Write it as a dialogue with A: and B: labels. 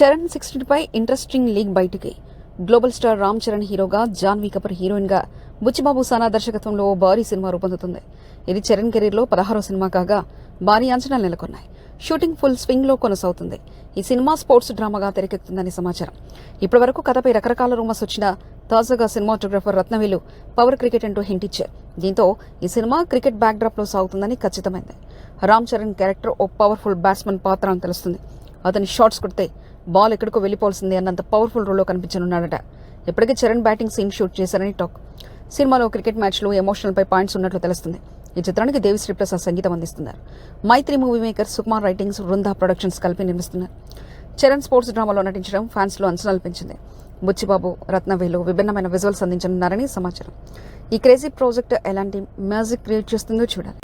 A: Charan 60పై interesting league బయటికి. Global star Ram Charan హీరోగా, Janhvi Kapoor heroine గా బుచ్చిబాబు సానా దర్శకత్వంలో ఓ భారీ సినిమా రూపొందుతుంది. ఇది చరణ్ కెరీర్ లో 16వ సినిమా కాగా భారీ అంచనాలు నెలకొన్నాయి. షూటింగ్ ఫుల్ స్వింగ్ లో కొనసాగుతుంది. ఈ సినిమా స్పోర్ట్స్ డ్రామాగా తెరకెక్కుతుందని సమాచారం. ఇప్పటి వరకు కథపై రకరకాల రూమర్స్ వచ్చినా తాజాగా సినిమాటోగ్రాఫర్ రత్నవేలు పవర్ క్రికెట్ అంటూ హింట్ ఇచ్చారు. దీంతో ఈ సినిమా క్రికెట్ బ్యాక్ డ్రాప్ లో సాగుతుందని ఖచ్చితమైంది. రామ్ చరణ్ క్యారెక్టర్ ఓ పవర్ఫుల్ బ్యాట్స్మన్ పాత్ర అని తెలుస్తుంది. అతని షాట్స్ కొడితే బాల్ ఎక్కడికో వెళ్లిపోవాల్సింది అన్నంత పవర్ఫుల్ రోల్లో కనిపించనున్నాడట. ఇప్పటికే చరణ్ బ్యాటింగ్ సీన్ షూట్ చేశారని టాక్. సినిమాలో క్రికెట్ మ్యాచ్లో ఎమోషనల్ పై పాయింట్స్ ఉన్నట్లు తెలుస్తుంది. ఈ చిత్రానికి దేవిశ్రీ ప్రసాద్ సంగీతం అందిస్తున్నారు. Mythri Movie Maker Sukumar Writings, Vrinda Productions కలిపి నిర్మిస్తున్నారు. చరణ్ స్పోర్ట్స్ డ్రామాలో నటించడం ఫ్యాన్స్ లో అంచనాలు పెంచింది. బుచ్చిబాబు, రత్నవేలు విభిన్నమైన విజువల్స్ అందించనున్నారని సమాచారం. ఈ క్రేజీ ప్రాజెక్ట్ ఎలాంటి మ్యాజిక్ క్రియేట్ చేస్తుందో చూడాలి.